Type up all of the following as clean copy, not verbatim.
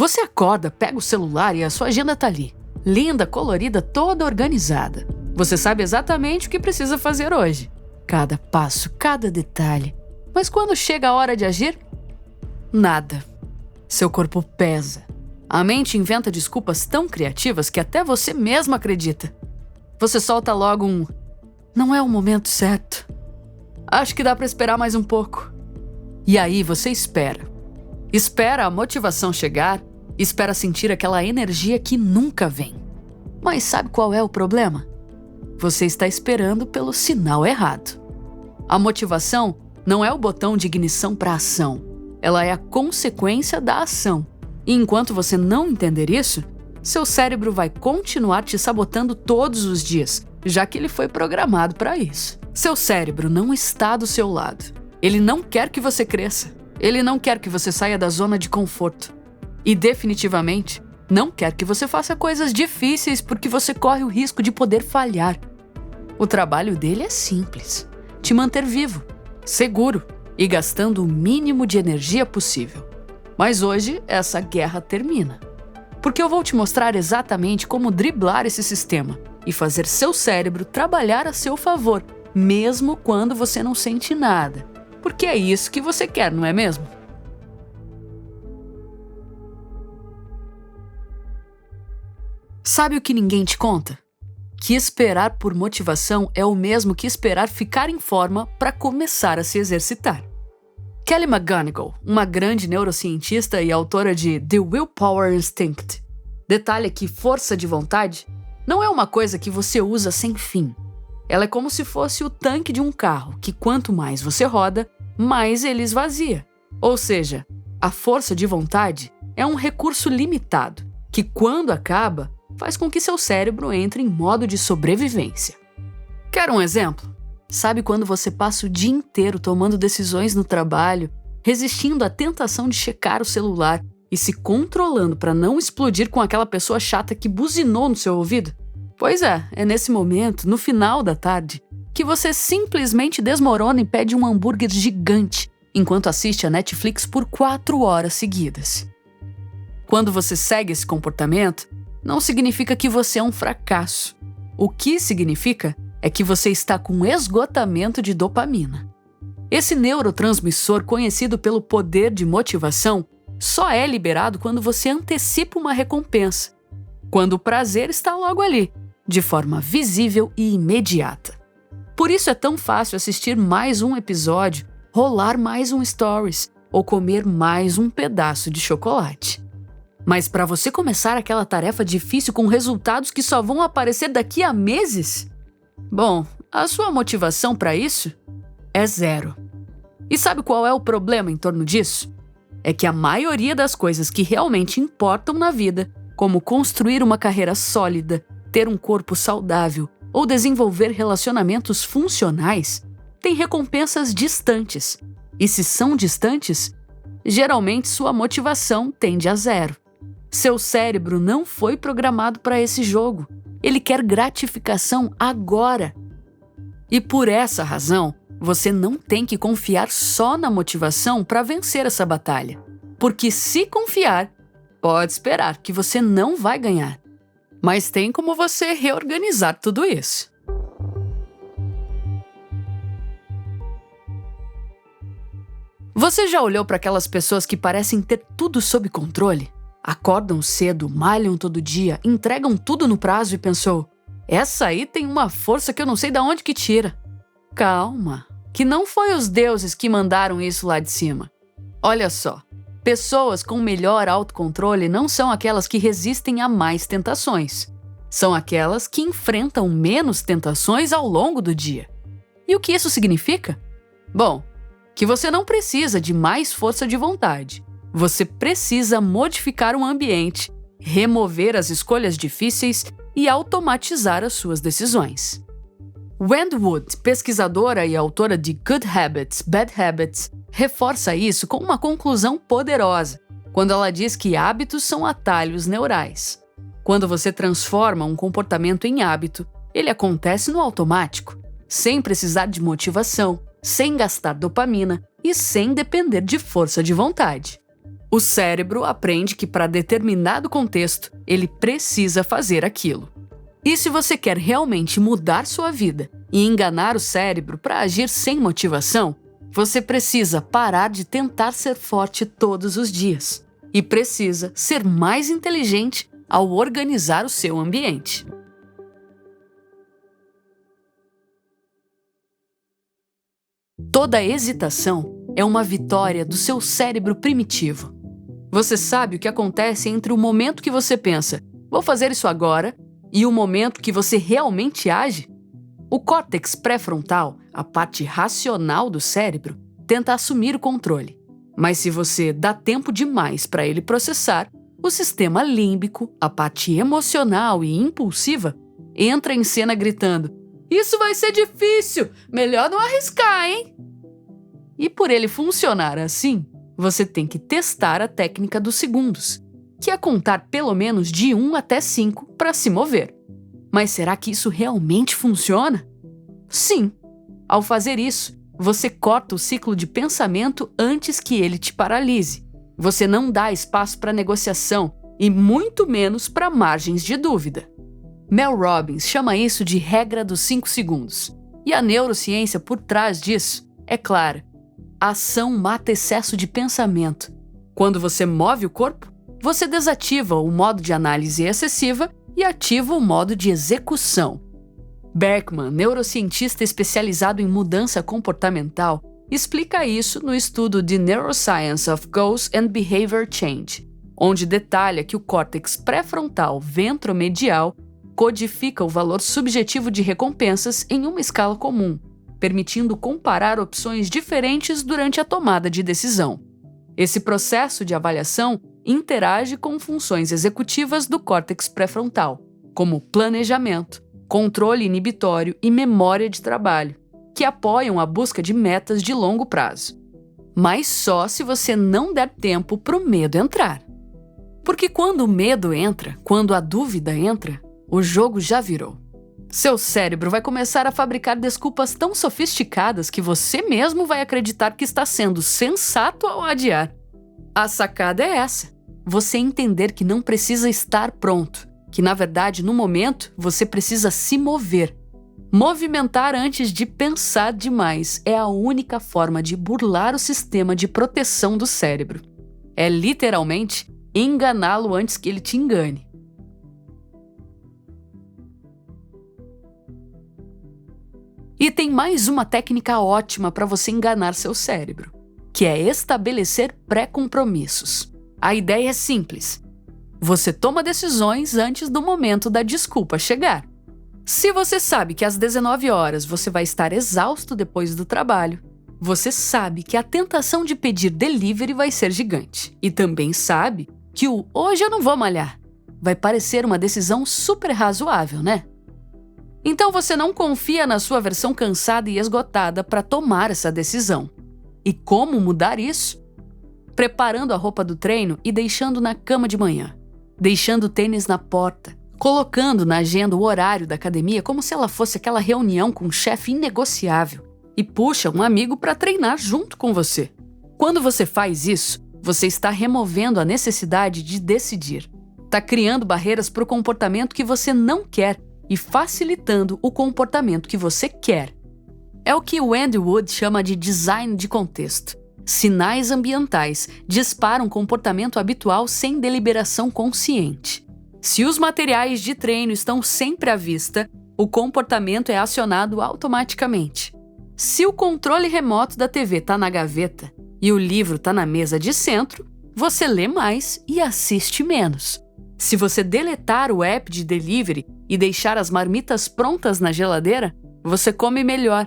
Você acorda, pega o celular e a sua agenda tá ali. Linda, colorida, toda organizada. Você sabe exatamente o que precisa fazer hoje. Cada passo, cada detalhe. Mas quando chega a hora de agir, nada. Seu corpo pesa. A mente inventa desculpas tão criativas que até você mesmo acredita. Você solta logo um: não é o momento certo. Acho que dá pra esperar mais um pouco. E aí você espera. Espera a motivação chegar, espera sentir aquela energia que nunca vem. Mas sabe qual é o problema? Você está esperando pelo sinal errado. A motivação não é o botão de ignição para a ação. Ela é a consequência da ação. E enquanto você não entender isso, seu cérebro vai continuar te sabotando todos os dias, já que ele foi programado para isso. Seu cérebro não está do seu lado. Ele não quer que você cresça. Ele não quer que você saia da zona de conforto. E definitivamente não quer que você faça coisas difíceis porque você corre o risco de poder falhar. O trabalho dele é simples: te manter vivo, seguro e gastando o mínimo de energia possível. Mas hoje essa guerra termina. Porque eu vou te mostrar exatamente como driblar esse sistema e fazer seu cérebro trabalhar a seu favor, mesmo quando você não sente nada. Porque é isso que você quer, não é mesmo? Sabe o que ninguém te conta? Que esperar por motivação é o mesmo que esperar ficar em forma para começar a se exercitar. Kelly McGonigal, uma grande neurocientista e autora de The Willpower Instinct, detalha que força de vontade não é uma coisa que você usa sem fim. Ela é como se fosse o tanque de um carro, que quanto mais você roda, mais ele esvazia. Ou seja, a força de vontade é um recurso limitado, que quando acaba, faz com que seu cérebro entre em modo de sobrevivência. Quer um exemplo? Sabe quando você passa o dia inteiro tomando decisões no trabalho, resistindo à tentação de checar o celular e se controlando para não explodir com aquela pessoa chata que buzinou no seu ouvido? Pois é nesse momento, no final da tarde, que você simplesmente desmorona e pede um hambúrguer gigante, enquanto assiste a Netflix por 4 horas seguidas. Quando você segue esse comportamento, não significa que você é um fracasso. O que significa é que você está com esgotamento de dopamina. Esse neurotransmissor, conhecido pelo poder de motivação, só é liberado quando você antecipa uma recompensa, quando o prazer está logo ali, de forma visível e imediata. Por isso é tão fácil assistir mais um episódio, rolar mais um stories ou comer mais um pedaço de chocolate. Mas para você começar aquela tarefa difícil com resultados que só vão aparecer daqui a meses? Bom, a sua motivação para isso é zero. E sabe qual é o problema em torno disso? É que a maioria das coisas que realmente importam na vida, como construir uma carreira sólida, ter um corpo saudável ou desenvolver relacionamentos funcionais, tem recompensas distantes. E se são distantes, geralmente sua motivação tende a zero. Seu cérebro não foi programado para esse jogo. Ele quer gratificação agora. E por essa razão, você não tem que confiar só na motivação para vencer essa batalha. Porque se confiar, pode esperar que você não vai ganhar. Mas tem como você reorganizar tudo isso. Você já olhou para aquelas pessoas que parecem ter tudo sob controle? Acordam cedo, malham todo dia, entregam tudo no prazo e pensou: essa aí tem uma força que eu não sei de onde que tira. Calma, que não foi os deuses que mandaram isso lá de cima. Olha só, pessoas com melhor autocontrole não são aquelas que resistem a mais tentações. São aquelas que enfrentam menos tentações ao longo do dia. E o que isso significa? Bom, que você não precisa de mais força de vontade. Você precisa modificar o ambiente, remover as escolhas difíceis e automatizar as suas decisões. Wendy Wood, pesquisadora e autora de Good Habits, Bad Habits, reforça isso com uma conclusão poderosa, quando ela diz que hábitos são atalhos neurais. Quando você transforma um comportamento em hábito, ele acontece no automático, sem precisar de motivação, sem gastar dopamina e sem depender de força de vontade. O cérebro aprende que para determinado contexto, ele precisa fazer aquilo. E se você quer realmente mudar sua vida e enganar o cérebro para agir sem motivação, você precisa parar de tentar ser forte todos os dias. E precisa ser mais inteligente ao organizar o seu ambiente. Toda hesitação é uma vitória do seu cérebro primitivo. Você sabe o que acontece entre o momento que você pensa, vou fazer isso agora, e o momento que você realmente age? O córtex pré-frontal, a parte racional do cérebro, tenta assumir o controle. Mas se você dá tempo demais para ele processar, o sistema límbico, a parte emocional e impulsiva, entra em cena gritando: "Isso vai ser difícil! Melhor não arriscar, hein?" E por ele funcionar assim, você tem que testar a técnica dos segundos, que é contar pelo menos de 1 até 5 para se mover. Mas será que isso realmente funciona? Sim. Ao fazer isso, você corta o ciclo de pensamento antes que ele te paralise. Você não dá espaço para negociação e muito menos para margens de dúvida. Mel Robbins chama isso de regra dos 5 segundos. E a neurociência por trás disso é clara. A ação mata excesso de pensamento. Quando você move o corpo, você desativa o modo de análise excessiva e ativa o modo de execução. Berkman, neurocientista especializado em mudança comportamental, explica isso no estudo The Neuroscience of Goals and Behavior Change, onde detalha que o córtex pré-frontal ventromedial codifica o valor subjetivo de recompensas em uma escala comum, permitindo comparar opções diferentes durante a tomada de decisão. Esse processo de avaliação interage com funções executivas do córtex pré-frontal, como planejamento, controle inibitório e memória de trabalho, que apoiam a busca de metas de longo prazo. Mas só se você não der tempo para o medo entrar. Porque quando o medo entra, quando a dúvida entra, o jogo já virou. Seu cérebro vai começar a fabricar desculpas tão sofisticadas que você mesmo vai acreditar que está sendo sensato ao adiar. A sacada é essa: você entender que não precisa estar pronto, que na verdade, no momento, você precisa se mover. Movimentar antes de pensar demais é a única forma de burlar o sistema de proteção do cérebro. É literalmente enganá-lo antes que ele te engane. E tem mais uma técnica ótima para você enganar seu cérebro, que é estabelecer pré-compromissos. A ideia é simples. Você toma decisões antes do momento da desculpa chegar. Se você sabe que às 19 horas você vai estar exausto depois do trabalho, você sabe que a tentação de pedir delivery vai ser gigante. E também sabe que o "hoje eu não vou malhar" vai parecer uma decisão super razoável, né? Então você não confia na sua versão cansada e esgotada para tomar essa decisão. E como mudar isso? Preparando a roupa do treino e deixando na cama de manhã. Deixando o tênis na porta. Colocando na agenda o horário da academia como se ela fosse aquela reunião com um chefe inegociável. E puxa um amigo para treinar junto com você. Quando você faz isso, você está removendo a necessidade de decidir. Está criando barreiras para o comportamento que você não quer e facilitando o comportamento que você quer. É o que o Andy Wood chama de design de contexto. Sinais ambientais disparam comportamento habitual sem deliberação consciente. Se os materiais de treino estão sempre à vista, o comportamento é acionado automaticamente. Se o controle remoto da TV está na gaveta e o livro está na mesa de centro, você lê mais e assiste menos. Se você deletar o app de delivery e deixar as marmitas prontas na geladeira, você come melhor.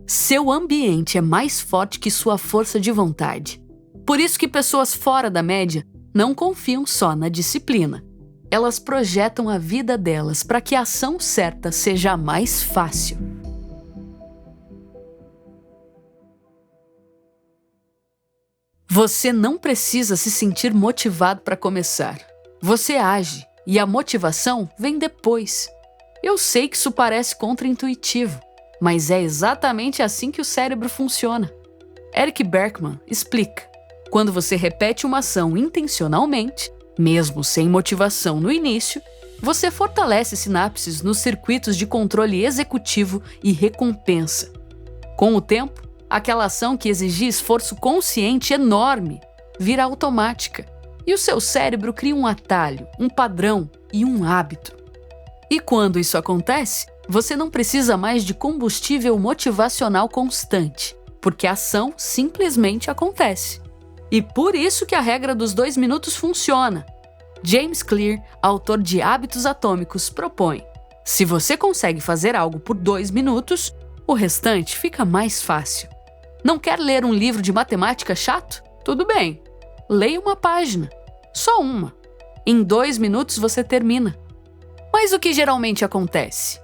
Seu ambiente é mais forte que sua força de vontade. Por isso que pessoas fora da média não confiam só na disciplina. Elas projetam a vida delas para que a ação certa seja mais fácil. Você não precisa se sentir motivado para começar. Você age e a motivação vem depois. Eu sei que isso parece contraintuitivo, mas é exatamente assim que o cérebro funciona. Eric Berkman explica. Quando você repete uma ação intencionalmente, mesmo sem motivação no início, você fortalece sinapses nos circuitos de controle executivo e recompensa. Com o tempo, aquela ação que exigia esforço consciente enorme vira automática, e o seu cérebro cria um atalho, um padrão e um hábito. E quando isso acontece, você não precisa mais de combustível motivacional constante, porque a ação simplesmente acontece. E por isso que a regra dos 2 minutos funciona. James Clear, autor de Hábitos Atômicos, propõe: se você consegue fazer algo por 2 minutos, o restante fica mais fácil. Não quer ler um livro de matemática chato? Tudo bem. Leia uma página. Só uma. Em 2 minutos você termina. Mas o que geralmente acontece?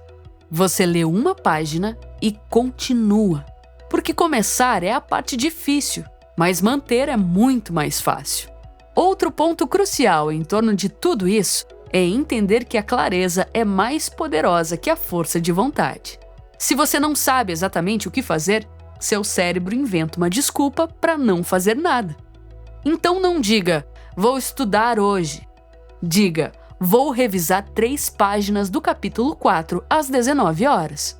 Você lê uma página e continua. Porque começar é a parte difícil, mas manter é muito mais fácil. Outro ponto crucial em torno de tudo isso é entender que a clareza é mais poderosa que a força de vontade. Se você não sabe exatamente o que fazer, seu cérebro inventa uma desculpa para não fazer nada. Então não diga, vou estudar hoje. Diga, vou revisar 3 páginas do capítulo 4 às 19 horas.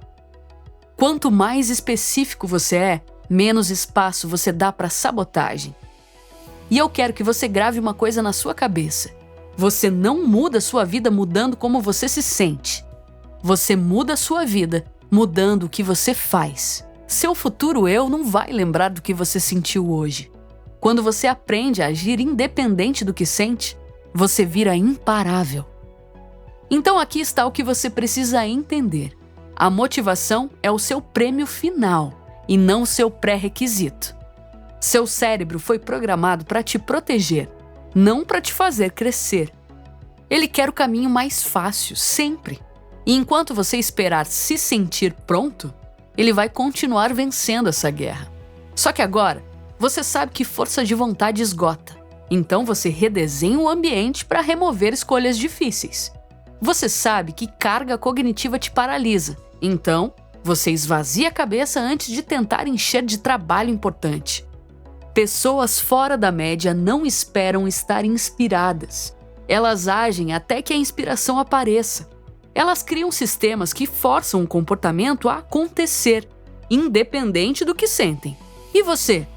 Quanto mais específico você é, menos espaço você dá para sabotagem. E eu quero que você grave uma coisa na sua cabeça. Você não muda sua vida mudando como você se sente. Você muda sua vida mudando o que você faz. Seu futuro eu não vai lembrar do que você sentiu hoje. Quando você aprende a agir independente do que sente, você vira imparável. Então aqui está o que você precisa entender. A motivação é o seu prêmio final e não o seu pré-requisito. Seu cérebro foi programado para te proteger, não para te fazer crescer. Ele quer o caminho mais fácil, sempre. E enquanto você esperar se sentir pronto, ele vai continuar vencendo essa guerra. Só que agora, você sabe que força de vontade esgota. Então você redesenha o ambiente para remover escolhas difíceis. Você sabe que carga cognitiva te paralisa. Então, você esvazia a cabeça antes de tentar encher de trabalho importante. Pessoas fora da média não esperam estar inspiradas. Elas agem até que a inspiração apareça. Elas criam sistemas que forçam o comportamento a acontecer, independente do que sentem. E você?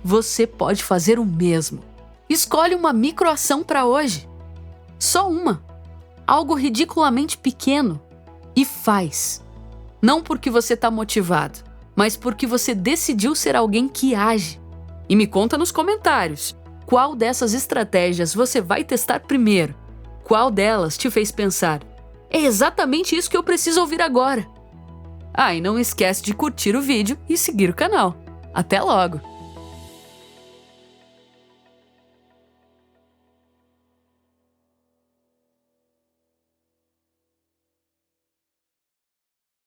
Você pode fazer o mesmo. Escolhe uma microação para hoje. Só uma. Algo ridiculamente pequeno. E faz. Não porque você está motivado, mas porque você decidiu ser alguém que age. E me conta nos comentários, qual dessas estratégias você vai testar primeiro? Qual delas te fez pensar, é exatamente isso que eu preciso ouvir agora? Ah, e não esquece de curtir o vídeo e seguir o canal. Até logo!